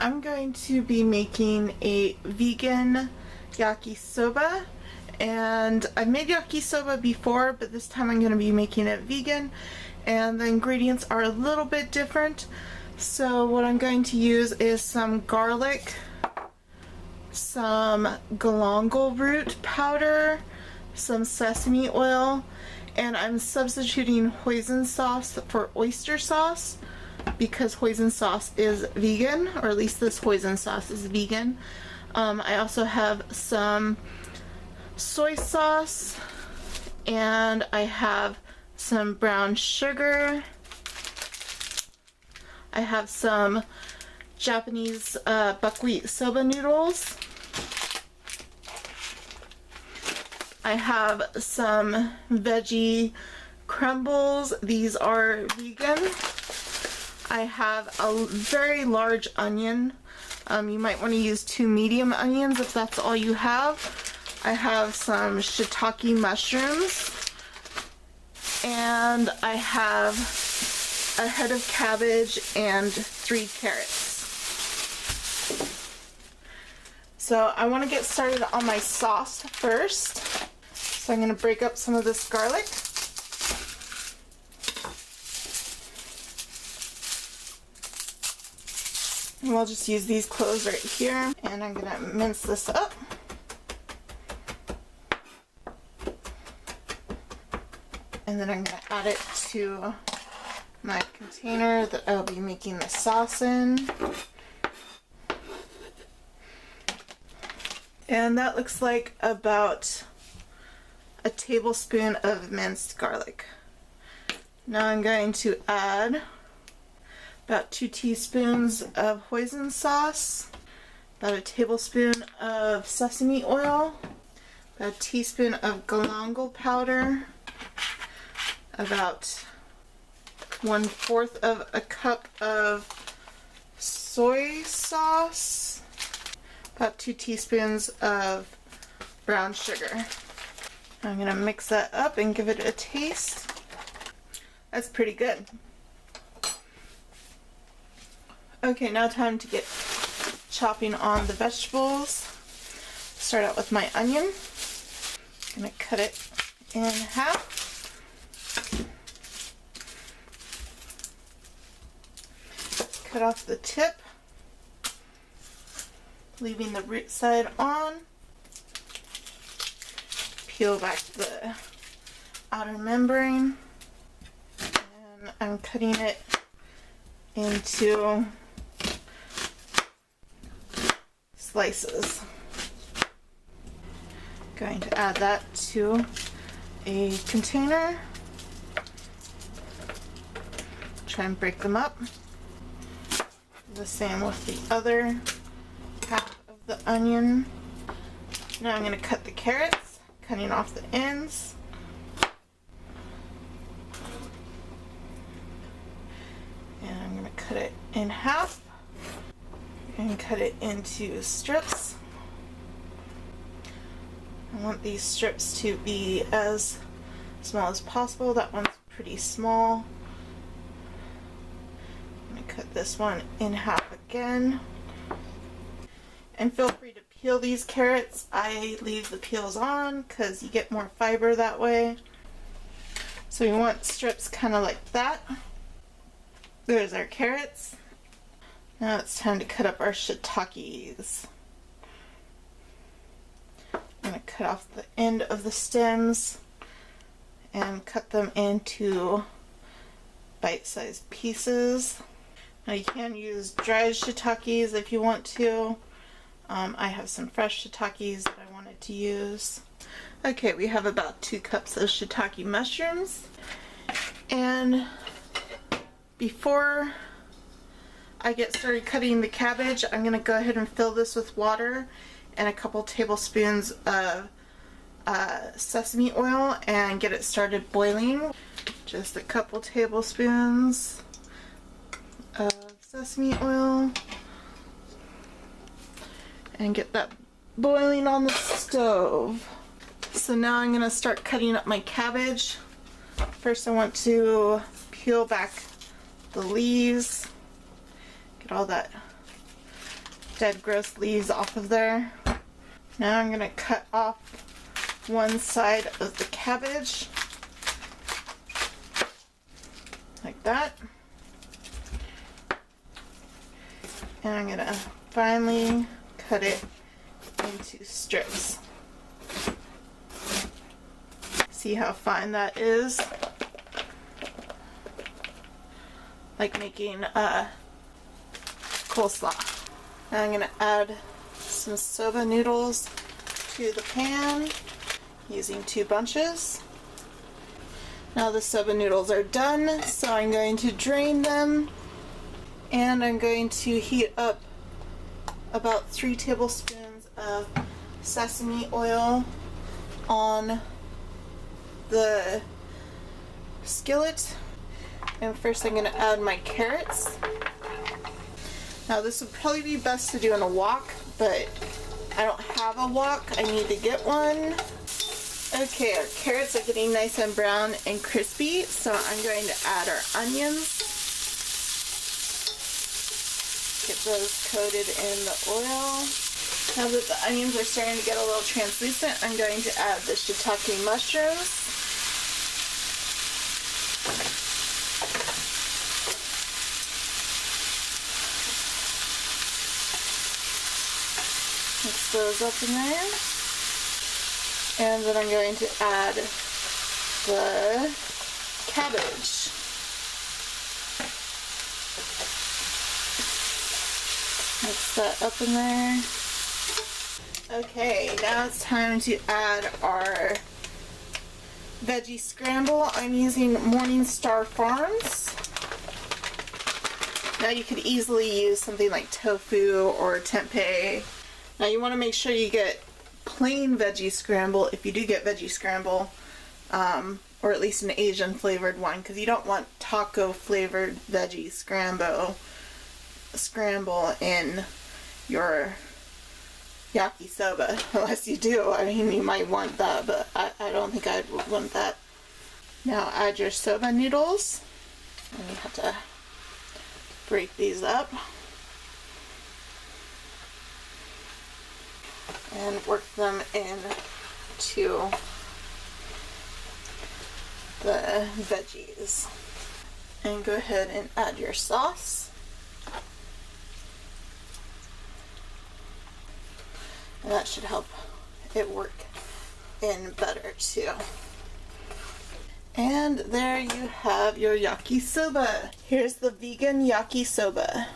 I'm going to be making a vegan Yaki Soba, and I've made Yaki Soba before, but this time I'm going to be making it vegan, and the ingredients are a little bit different. So what I'm going to use is some garlic, some galangal root powder, some sesame oil, and I'm substituting hoisin sauce for oyster sauce because hoisin sauce is vegan, or at least this hoisin sauce is vegan. I also have some soy sauce, and I have some brown sugar. I have some Japanese buckwheat soba noodles. I have some veggie crumbles. These are vegan. I have a very large onion. You might want to use 2 medium onions if that's all you have. I have some shiitake mushrooms. And I have a head of cabbage and 3 carrots. So I want to get started on my sauce first. So I'm going to break up some of this garlic. And we'll just use these cloves right here. And I'm going to mince this up. And then I'm going to add it to my container that I'll be making the sauce in. And that looks like about a tablespoon of minced garlic. Now I'm going to add about 2 teaspoons of hoisin sauce, about a tablespoon of sesame oil, about a teaspoon of galangal powder, about 1/4 of a cup of soy sauce, about 2 teaspoons of brown sugar. I'm going to mix that up and give it a taste. That's pretty good. Okay, now time to get chopping on the vegetables. Start out with my onion. I'm going to cut it in half. Cut off the tip, leaving the root side on. Peel back the outer membrane, and I'm cutting it into slices. Going to add that to a container. Try and break them up. The same with the other half of the onion. Now I'm going to cut the carrots, cutting off the ends. And I'm going to cut it in half and cut it into strips. I want these strips to be as small as possible. That one's pretty small. Cut this one in half again. And feel free to peel these carrots. I leave the peels on because you get more fiber that way. So we want strips kind of like that. There's our carrots. Now it's time to cut up our shiitakes. I'm going to cut off the end of the stems and cut them into bite-sized pieces. Now you can use dried shiitakes if you want to. I have some fresh shiitakes that I wanted to use. Okay, we have about 2 cups of shiitake mushrooms. And before I get started cutting the cabbage, I'm going to go ahead and fill this with water and a couple tablespoons of sesame oil and get it started boiling. Just a couple tablespoons of sesame oil and get that boiling on the stove. So now I'm going to start cutting up my cabbage. First I want to peel back the leaves, get all that dead gross leaves off of there. Now I'm gonna cut off one side of the cabbage, like that. And I'm gonna finally cut it into strips. See how fine that is? Like making a coleslaw. Now I'm gonna add some soba noodles to the pan using 2 bunches. Now the soba noodles are done, so I'm going to drain them, and I'm going to heat up about 3 tablespoons of sesame oil on the skillet. And first I'm going to add my carrots. Now this would probably be best to do in a wok, but I don't have a wok. I need to get one. Okay, our carrots are getting nice and brown and crispy, so I'm going to add our onions. Get those coated in the oil. Now that the onions are starting to get a little translucent, I'm going to add the shiitake mushrooms. Mix those up in there. And then I'm going to add the cabbage. Mix that up in there. Okay, now it's time to add our veggie scramble. I'm using Morningstar Farms. Now you could easily use something like tofu or tempeh. Now you want to make sure you get plain veggie scramble if you do get veggie scramble, or at least an Asian flavored one, because you don't want taco flavored veggie scramble in your Yaki Soba, unless you do. I mean, you might want that, but I don't think I would want that. Now add your soba noodles, and you have to break these up and work them into the veggies. And go ahead and add your sauce. And that should help it work in better too. And there you have your Yaki Soba. Here's the vegan Yaki Soba.